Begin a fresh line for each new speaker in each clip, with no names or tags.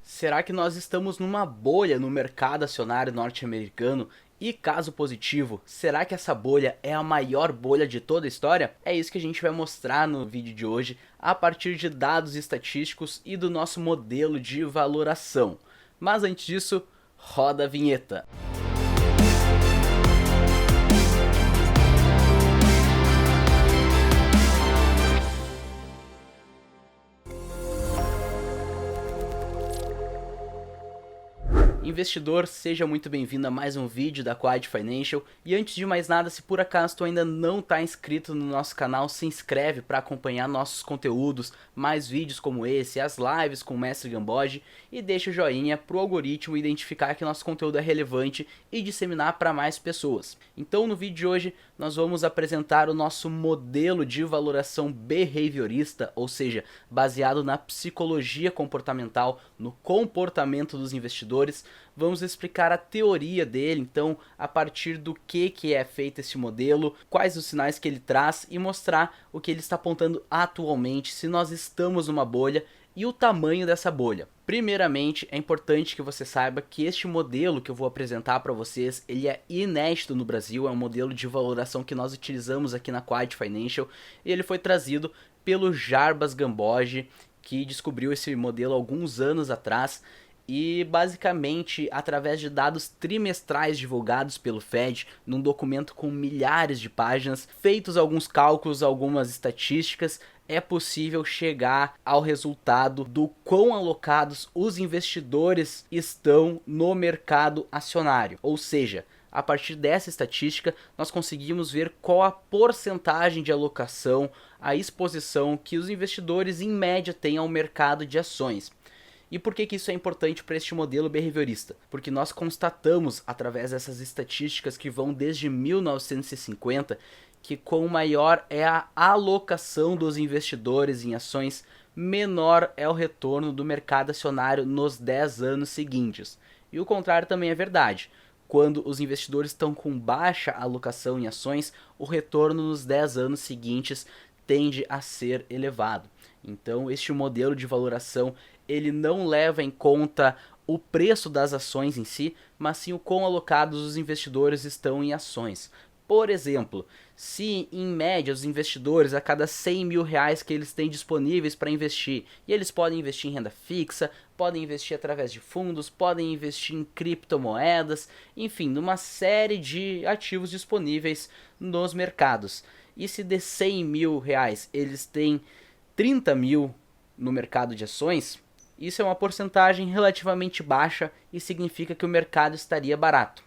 Será que nós estamos numa bolha no mercado acionário norte-americano? E caso positivo, será que essa bolha é a maior bolha de toda a história? É isso que a gente vai mostrar no vídeo de hoje, a partir de dados estatísticos e do nosso modelo de valoração. Mas antes disso, roda a vinheta. Investidor, seja muito bem-vindo a mais um vídeo da Quiet Financial. E antes de mais nada, se por acaso tu ainda não está inscrito no nosso canal, se inscreve para acompanhar nossos conteúdos, mais vídeos como esse, as lives com o Mestre Gamboge, e deixa o joinha para o algoritmo identificar que nosso conteúdo é relevante e disseminar para mais pessoas. Então no vídeo de hoje nós vamos apresentar o nosso modelo de valoração behaviorista, ou seja, baseado na psicologia comportamental, no comportamento dos investidores. Vamos explicar a teoria dele, então a partir do que é feito esse modelo, quais os sinais que ele traz e mostrar o que ele está apontando atualmente, se nós estamos numa bolha e o tamanho dessa bolha. Primeiramente, é importante que você saiba que este modelo que eu vou apresentar para vocês, ele é inédito no Brasil, é um modelo de valoração que nós utilizamos aqui na Quiet Financial, e ele foi trazido pelo Jarbas Gamboge, que descobriu esse modelo alguns anos atrás. E basicamente, através de dados trimestrais divulgados pelo Fed, num documento com milhares de páginas, feitos alguns cálculos, algumas estatísticas, é possível chegar ao resultado do quão alocados os investidores estão no mercado acionário. Ou seja, a partir dessa estatística, nós conseguimos ver qual a porcentagem de alocação, a exposição que os investidores em média têm ao mercado de ações. E por que isso é importante para este modelo behaviorista? Porque nós constatamos, através dessas estatísticas que vão desde 1950, que quanto maior é a alocação dos investidores em ações, menor é o retorno do mercado acionário nos 10 anos seguintes. E o contrário também é verdade. Quando os investidores estão com baixa alocação em ações, o retorno nos 10 anos seguintes tende a ser elevado. Então, este modelo de valoração, ele não leva em conta o preço das ações em si, mas sim o quão alocados os investidores estão em ações. Por exemplo, se em média os investidores, a cada 100 mil reais que eles têm disponíveis para investir, e eles podem investir em renda fixa, podem investir através de fundos, podem investir em criptomoedas, enfim, numa série de ativos disponíveis nos mercados. E se de 100 mil reais eles têm 30 mil no mercado de ações, isso é uma porcentagem relativamente baixa e significa que o mercado estaria barato.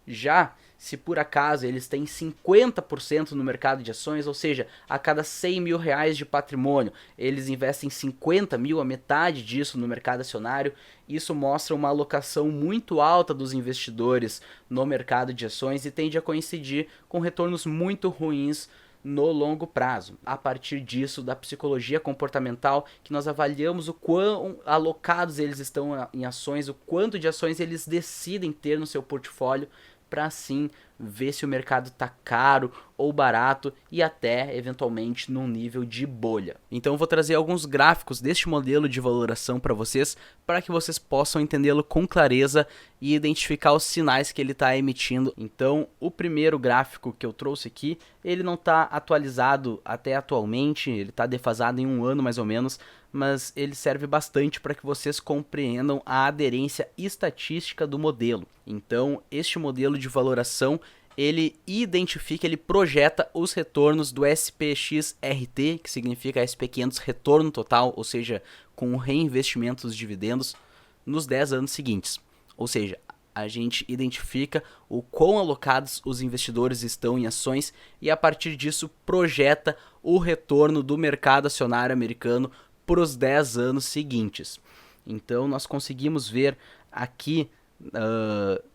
Já se por acaso eles têm 50% no mercado de ações, ou seja, a cada 100 mil reais de patrimônio, eles investem 50 mil, a metade disso no mercado acionário, isso mostra uma alocação muito alta dos investidores no mercado de ações e tende a coincidir com retornos muito ruins no longo prazo. A partir disso, da psicologia comportamental, que nós avaliamos o quão alocados eles estão em ações, o quanto de ações eles decidem ter no seu portfólio, para assim ver se o mercado está caro ou barato e até eventualmente num nível de bolha. Então eu vou trazer alguns gráficos deste modelo de valoração para vocês que vocês possam entendê-lo com clareza e identificar os sinais que ele está emitindo. Então o primeiro gráfico que eu trouxe aqui, ele não está atualizado até atualmente, ele está defasado em um ano mais ou menos, mas ele serve bastante para que vocês compreendam a aderência estatística do modelo. Então, este modelo de valoração, ele identifica, ele projeta os retornos do SPX-RT, que significa SP500 retorno total, ou seja, com o reinvestimento dos dividendos, nos 10 anos seguintes. Ou seja, a gente identifica o quão alocados os investidores estão em ações e a partir disso projeta o retorno do mercado acionário americano para os 10 anos seguintes. Então nós conseguimos ver aqui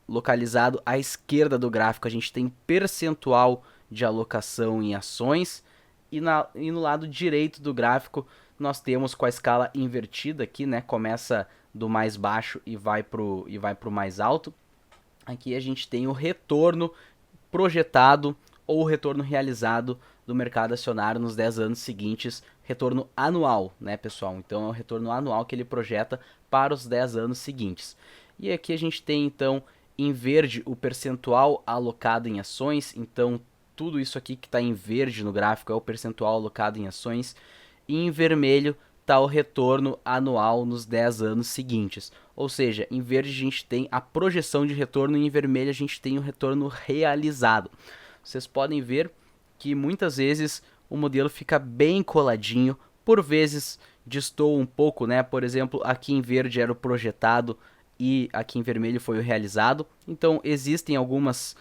localizado à esquerda do gráfico, a gente tem percentual de alocação em ações e no lado direito do gráfico nós temos com a escala invertida aqui, né? Começa do mais baixo e vai pro mais alto. Aqui a gente tem o retorno projetado ou o retorno realizado do mercado acionário nos 10 anos seguintes, retorno anual, né, pessoal? Então é o retorno anual que ele projeta para os 10 anos seguintes. E aqui a gente tem então em verde o percentual alocado em ações, então tudo isso aqui que está em verde no gráfico é o percentual alocado em ações, e em vermelho está o retorno anual nos 10 anos seguintes. Ou seja, em verde a gente tem a projeção de retorno e em vermelho a gente tem o retorno realizado. Vocês podem ver que muitas vezes o modelo fica bem coladinho, por vezes destoa um pouco, né? Por exemplo, aqui em verde era o projetado e aqui em vermelho foi o realizado. Então existem algumas...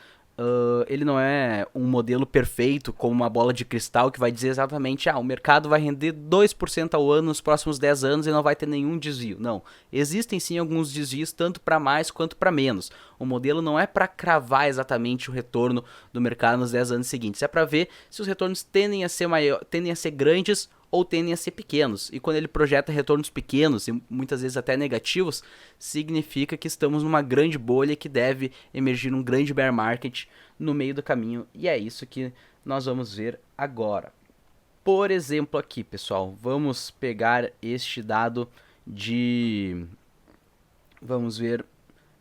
ele não é um modelo perfeito, como uma bola de cristal que vai dizer exatamente, o mercado vai render 2% ao ano nos próximos 10 anos e não vai ter nenhum desvio. Não, existem sim alguns desvios, tanto para mais quanto para menos. O modelo não é para cravar exatamente o retorno do mercado nos 10 anos seguintes, é para ver se os retornos tendem a ser grandes ou tendem a ser pequenos. E quando ele projeta retornos pequenos e muitas vezes até negativos, significa que estamos numa grande bolha que deve emergir um grande bear market no meio do caminho. E é isso que nós vamos ver agora. Por exemplo aqui, pessoal, vamos pegar este dado vamos ver,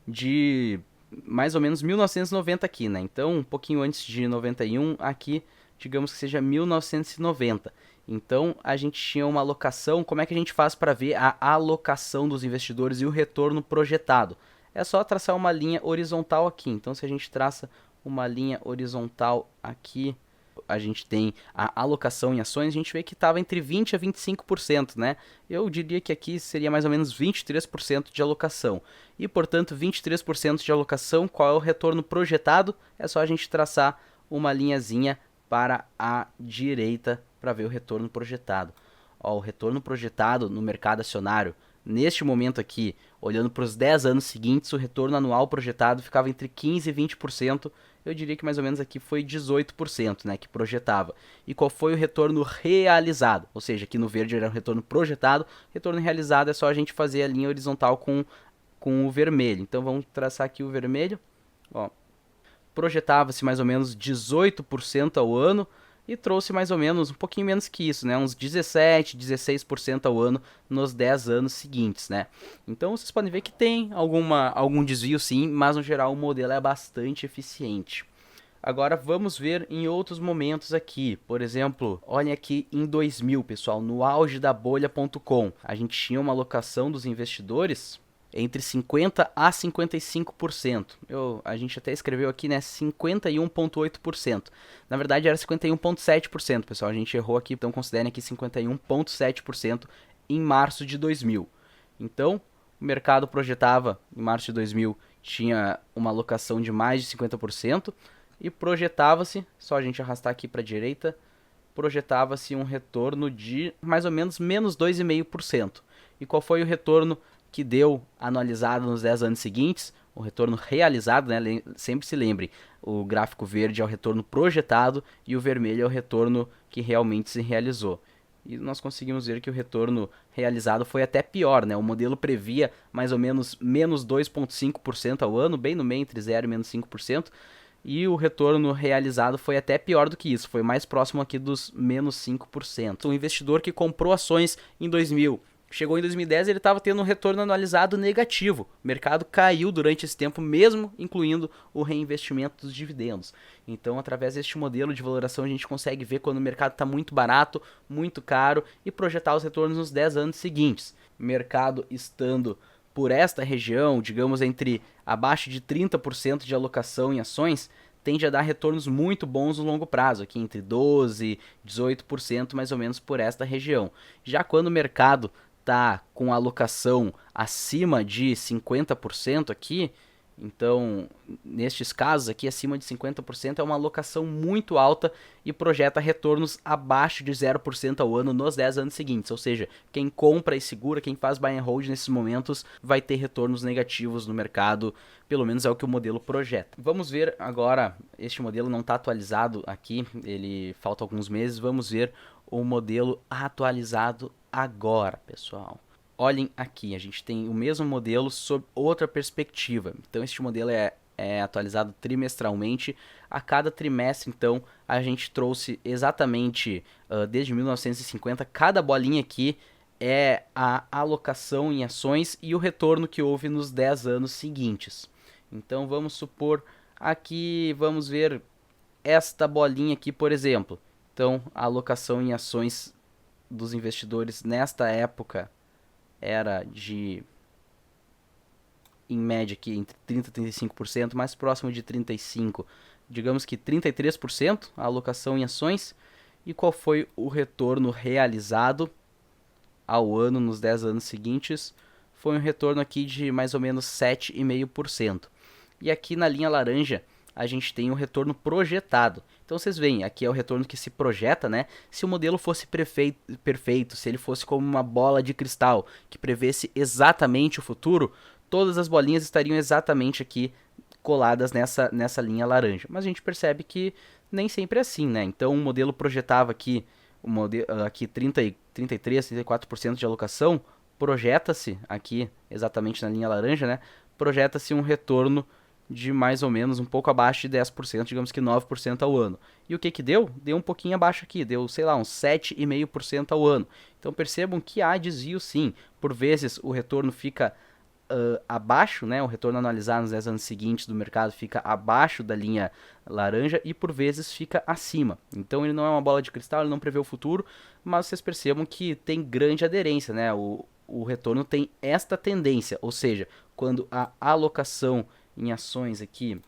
de mais ou menos 1990 aqui, né? Então, um pouquinho antes de 91, aqui, digamos que seja 1990. Então, a gente tinha uma alocação. Como é que a gente faz para ver a alocação dos investidores e o retorno projetado? É só traçar uma linha horizontal aqui. Então, se a gente traça uma linha horizontal aqui, a gente tem a alocação em ações, a gente vê que estava entre 20% a 25%, né? Eu diria que aqui seria mais ou menos 23% de alocação. E, portanto, 23% de alocação, qual é o retorno projetado? É só a gente traçar uma linhazinha para a direita para ver o retorno projetado. Ó, o retorno projetado no mercado acionário, neste momento aqui, olhando para os 10 anos seguintes, o retorno anual projetado ficava entre 15% e 20%. Eu diria que mais ou menos aqui foi 18%, né, que projetava. E qual foi o retorno realizado? Ou seja, aqui no verde era o retorno projetado, retorno realizado é só a gente fazer a linha horizontal com o vermelho. Então vamos traçar aqui o vermelho. Ó, projetava-se mais ou menos 18% ao ano e trouxe mais ou menos, um pouquinho menos que isso, né, uns 17, 16% ao ano nos 10 anos seguintes, né. Então vocês podem ver que tem algum desvio sim, mas no geral o modelo é bastante eficiente. Agora vamos ver em outros momentos aqui. Por exemplo, olhem aqui em 2000, pessoal, no auge da bolha.com, a gente tinha uma alocação dos investidores entre 50% a 55%. A gente até escreveu aqui, né, 51,8%. Na verdade era 51,7%, pessoal. A gente errou aqui, então considerem aqui 51,7% em março de 2000. Então, o mercado projetava, em março de 2000, tinha uma alocação de mais de 50%, e projetava-se, só a gente arrastar aqui para a direita, projetava-se um retorno de mais ou menos menos 2,5%. E qual foi o retorno que deu anualizado nos 10 anos seguintes? O retorno realizado, né? Sempre se lembre, o gráfico verde é o retorno projetado e o vermelho é o retorno que realmente se realizou. E nós conseguimos ver que o retorno realizado foi até pior, né? O modelo previa mais ou menos menos 2,5% ao ano, bem no meio entre 0 e menos 5%. E o retorno realizado foi até pior do que isso, foi mais próximo aqui dos menos 5%. O investidor que comprou ações em 2000, chegou em 2010 ele estava tendo um retorno anualizado negativo. O mercado caiu durante esse tempo, mesmo incluindo o reinvestimento dos dividendos. Então, através deste modelo de valoração, a gente consegue ver quando o mercado está muito barato, muito caro e projetar os retornos nos 10 anos seguintes. O mercado estando por esta região, digamos entre abaixo de 30% de alocação em ações, tende a dar retornos muito bons no longo prazo, aqui entre 12% e 18% mais ou menos por esta região. Já quando o mercado está com alocação acima de 50% aqui, então nestes casos aqui acima de 50% é uma alocação muito alta e projeta retornos abaixo de 0% ao ano nos 10 anos seguintes, ou seja, quem compra e segura, quem faz buy and hold nesses momentos vai ter retornos negativos no mercado, pelo menos é o que o modelo projeta. Vamos ver agora, este modelo não está atualizado aqui, ele falta alguns meses, vamos ver o modelo atualizado agora, pessoal. Olhem aqui, a gente tem o mesmo modelo sob outra perspectiva. Então este modelo é atualizado trimestralmente. A cada trimestre, então, a gente trouxe exatamente desde 1950, cada bolinha aqui é a alocação em ações e o retorno que houve nos 10 anos seguintes. Então vamos supor aqui, vamos ver esta bolinha aqui, por exemplo. Então a alocação em ações dos investidores nesta época era de, em média aqui, entre 30% e 35%, mais próximo de 35%, digamos que 33% a alocação em ações. E qual foi o retorno realizado ao ano nos 10 anos seguintes? Foi um retorno aqui de mais ou menos 7,5%. E aqui na linha laranja a gente tem o retorno projetado. Então vocês veem, aqui é o retorno que se projeta, né? Se o modelo fosse perfeito, se ele fosse como uma bola de cristal que prevesse exatamente o futuro, todas as bolinhas estariam exatamente aqui coladas nessa linha laranja. Mas a gente percebe que nem sempre é assim, né? Então o modelo projetava aqui, aqui 33, 34% de alocação, projeta-se aqui exatamente na linha laranja, né? Projeta-se um retorno de mais ou menos um pouco abaixo de 10%, digamos que 9% ao ano. E o que que deu? Deu um pouquinho abaixo aqui, deu, sei lá, uns 7,5% ao ano. Então percebam que há desvio sim. Por vezes o retorno fica abaixo, né? O retorno anualizado nos 10 anos seguintes do mercado fica abaixo da linha laranja e por vezes fica acima. Então ele não é uma bola de cristal, ele não prevê o futuro, mas vocês percebam que tem grande aderência, né? O retorno tem esta tendência, ou seja, quando a alocação em ações aqui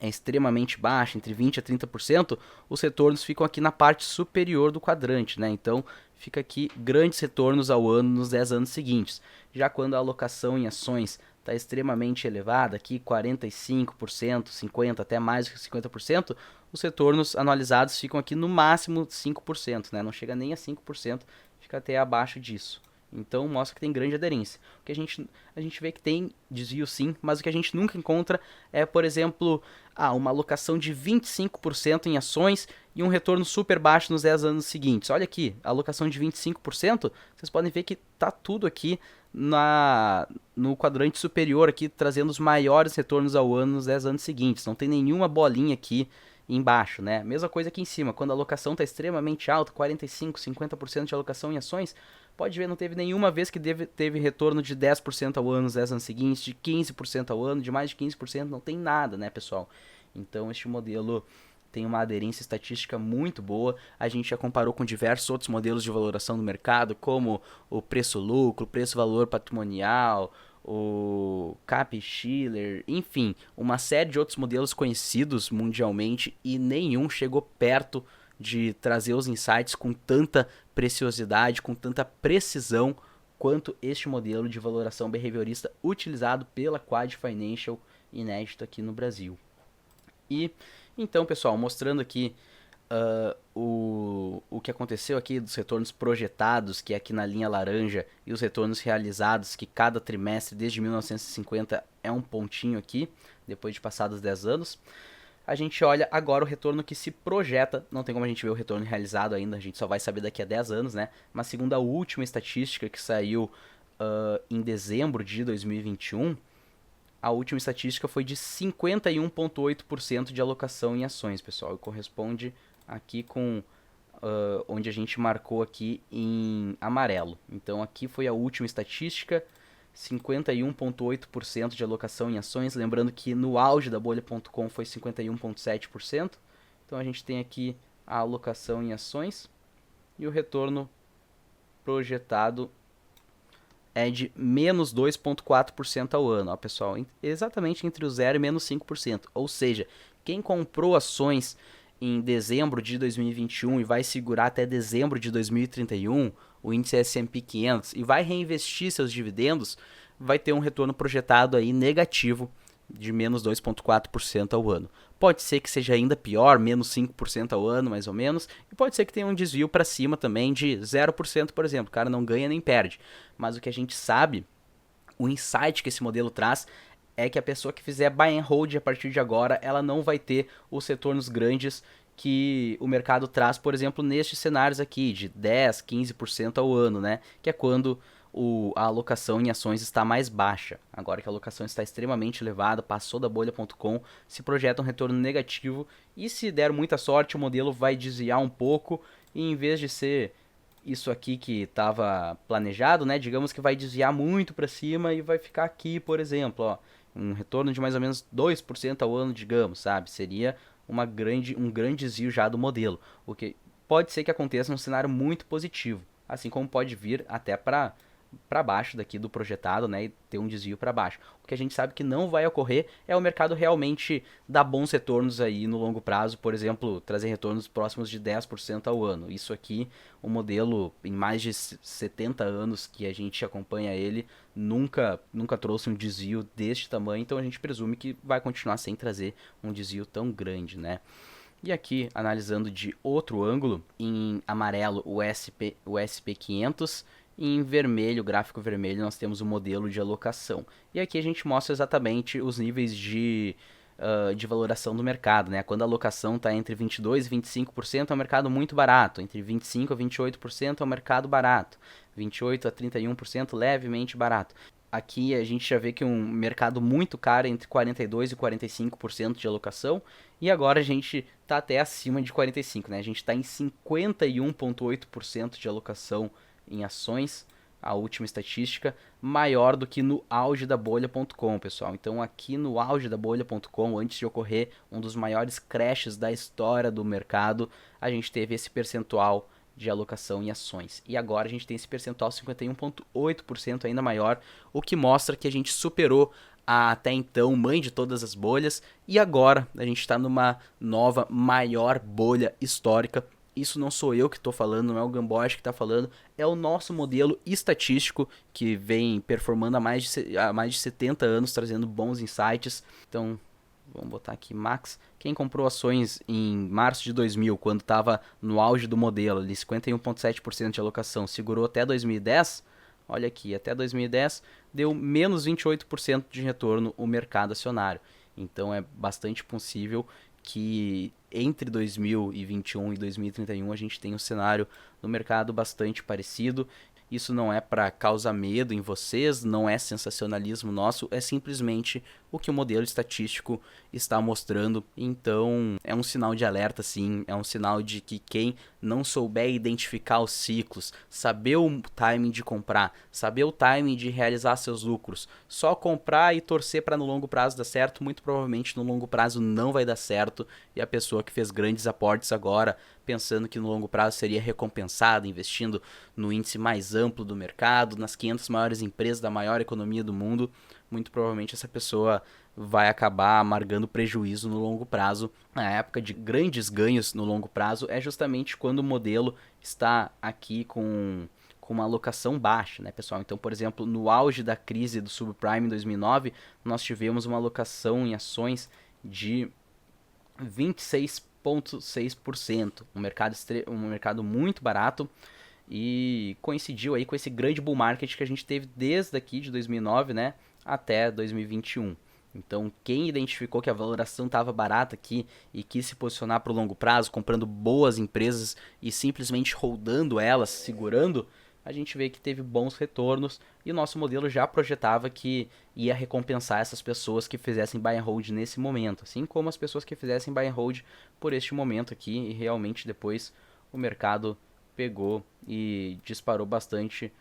é extremamente baixa, entre 20% a 30%, os retornos ficam aqui na parte superior do quadrante, né? Então fica aqui grandes retornos ao ano nos 10 anos seguintes. Já quando a alocação em ações está extremamente elevada, aqui 45%, 50%, até mais do que 50%, os retornos anualizados ficam aqui no máximo 5%, né? Não chega nem a 5%, fica até abaixo disso. Então mostra que tem grande aderência. O que a gente vê que tem desvio sim, mas o que a gente nunca encontra é, por exemplo, uma alocação de 25% em ações e um retorno super baixo nos 10 anos seguintes. Olha aqui, a alocação de 25%, vocês podem ver que tá tudo aqui no quadrante superior, aqui trazendo os maiores retornos ao ano nos 10 anos seguintes. Não tem nenhuma bolinha aqui embaixo, né? Mesma coisa aqui em cima, quando a alocação está extremamente alta, 45, 50% de alocação em ações, pode ver, não teve nenhuma vez que teve retorno de 10% ao ano nos 10 anos seguintes, de 15% ao ano, de mais de 15%, não tem nada, né, pessoal? Então este modelo tem uma aderência estatística muito boa. A gente já comparou com diversos outros modelos de valoração do mercado, como o preço-lucro, preço-valor patrimonial, o Case-Shiller, enfim, uma série de outros modelos conhecidos mundialmente e nenhum chegou perto de trazer os insights com tanta preciosidade, com tanta precisão quanto este modelo de valoração behaviorista utilizado pela Quad Financial, inédito aqui no Brasil. E então, pessoal, mostrando aqui o que aconteceu aqui dos retornos projetados, que é aqui na linha laranja, e os retornos realizados, que cada trimestre desde 1950 é um pontinho aqui, depois de passados 10 anos. A gente olha agora o retorno que se projeta, não tem como a gente ver o retorno realizado ainda, a gente só vai saber daqui a 10 anos, né? Mas segundo a última estatística que saiu em dezembro de 2021, a última estatística foi de 51,8% de alocação em ações, pessoal, e corresponde aqui com onde a gente marcou aqui em amarelo. Então aqui foi a última estatística, 51,8% de alocação em ações, lembrando que no auge da bolha.com foi 51,7%. Então a gente tem aqui a alocação em ações e o retorno projetado é de menos 2,4% ao ano, ó, pessoal, exatamente entre o 0 e menos 5%. Ou seja, quem comprou ações em dezembro de 2021 e vai segurar até dezembro de 2031, o índice S&P 500, e vai reinvestir seus dividendos, vai ter um retorno projetado aí negativo de menos 2,4% ao ano. Pode ser que seja ainda pior, menos 5% ao ano, mais ou menos, e pode ser que tenha um desvio para cima também de 0%, por exemplo. O cara não ganha nem perde. Mas o que a gente sabe, o insight que esse modelo traz, é que a pessoa que fizer buy and hold a partir de agora, ela não vai ter os retornos grandes que o mercado traz, por exemplo, nestes cenários aqui, de 10, 15% ao ano, né? Que é quando a alocação em ações está mais baixa. Agora que a alocação está extremamente elevada, passou da bolha.com, se projeta um retorno negativo e se der muita sorte o modelo vai desviar um pouco e em vez de ser isso aqui que estava planejado, né? Digamos que vai desviar muito para cima e vai ficar aqui, por exemplo, ó, um retorno de mais ou menos 2% ao ano, digamos, sabe? Seria um grande desvio já do modelo, o que pode ser que aconteça num cenário muito positivo, assim como pode vir até para baixo daqui do projetado, né, e ter um desvio para baixo. O que a gente sabe que não vai ocorrer é o mercado realmente dar bons retornos aí no longo prazo, por exemplo, trazer retornos próximos de 10% ao ano. Isso aqui, o modelo em mais de 70 anos que a gente acompanha ele, nunca trouxe um desvio deste tamanho, então a gente presume que vai continuar sem trazer um desvio tão grande, né? E aqui, analisando de outro ângulo, em amarelo o SP500, e em vermelho, gráfico vermelho, nós temos o modelo de alocação. E aqui a gente mostra exatamente os níveis de valoração do mercado, né? Quando a alocação está entre 22% e 25% é um mercado muito barato, entre 25% a 28% é um mercado barato, 28% a 31% levemente barato. Aqui a gente já vê que um mercado muito caro entre 42% e 45% de alocação, e agora a gente está até acima de 45%, né? A gente está em 51,8% de alocação em ações, a última estatística, maior do que no auge da bolha.com, pessoal. Então aqui no auge da bolha.com, antes de ocorrer um dos maiores crashes da história do mercado, a gente teve esse percentual de alocação em ações. E agora a gente tem esse percentual 51,8% ainda maior, o que mostra que a gente superou a até então mãe de todas as bolhas, e agora a gente está numa nova maior bolha histórica. Isso não sou eu que estou falando, não é o Gamboa que está falando, é o nosso modelo estatístico que vem performando há mais de 70 anos, trazendo bons insights. Então, vamos botar aqui Max. Quem comprou ações em março de 2000, quando estava no auge do modelo, ali 51,7% de alocação, segurou até 2010, olha aqui, até 2010 deu menos 28% de retorno o mercado acionário. Então é bastante possível que entre 2021 e 2031 a gente tem um cenário no mercado bastante parecido. Isso não é para causar medo em vocês, não é sensacionalismo nosso, é simplesmente o que o modelo estatístico está mostrando. Então é um sinal de alerta, sim, é um sinal de que quem não souber identificar os ciclos, saber o timing de comprar, saber o timing de realizar seus lucros, só comprar e torcer para no longo prazo dar certo, muito provavelmente no longo prazo não vai dar certo, e a pessoa que fez grandes aportes agora, pensando que no longo prazo seria recompensada, investindo no índice mais amplo do mercado, nas 500 maiores empresas da maior economia do mundo, muito provavelmente essa pessoa vai acabar amargando prejuízo no longo prazo. A época de grandes ganhos no longo prazo é justamente quando o modelo está aqui com uma alocação baixa, né, pessoal? Então, por exemplo, no auge da crise do subprime em 2009, nós tivemos uma alocação em ações de 26,6%, um mercado muito barato, e coincidiu aí com esse grande bull market que a gente teve desde aqui de 2009, né, até 2021. Então, quem identificou que a valoração estava barata aqui e quis se posicionar para o longo prazo, comprando boas empresas e simplesmente holdando elas, segurando, a gente vê que teve bons retornos, e o nosso modelo já projetava que ia recompensar essas pessoas que fizessem buy and hold nesse momento, assim como as pessoas que fizessem buy and hold por este momento aqui, e realmente depois o mercado pegou e disparou bastante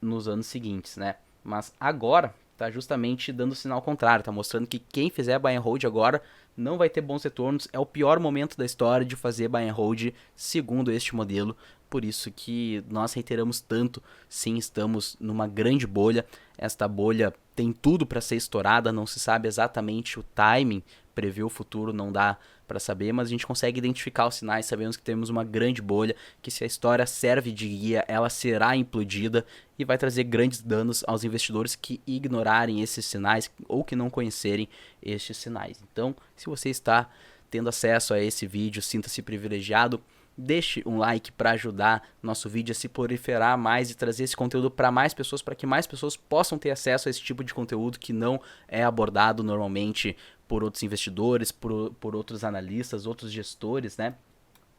nos anos seguintes, né? Mas agora tá justamente dando o sinal contrário, tá mostrando que quem fizer buy and hold agora não vai ter bons retornos, é o pior momento da história de fazer buy and hold segundo este modelo. Por isso que nós reiteramos tanto, sim, estamos numa grande bolha. Esta bolha tem tudo para ser estourada, não se sabe exatamente o timing, prever o futuro não dá para saber, mas a gente consegue identificar os sinais, sabemos que temos uma grande bolha, que se a história serve de guia, ela será implodida e vai trazer grandes danos aos investidores que ignorarem esses sinais ou que não conhecerem estes sinais. Então, se você está tendo acesso a esse vídeo, sinta-se privilegiado. Deixe um like para ajudar nosso vídeo a se proliferar mais e trazer esse conteúdo para mais pessoas, para que mais pessoas possam ter acesso a esse tipo de conteúdo que não é abordado normalmente por outros investidores, por outros analistas, outros gestores, né?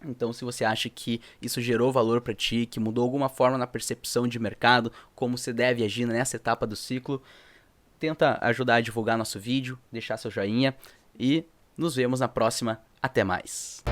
Então, se você acha que isso gerou valor para ti, que mudou alguma forma na percepção de mercado, como você deve agir nessa etapa do ciclo, tenta ajudar a divulgar nosso vídeo, deixar seu joinha e nos vemos na próxima. Até mais!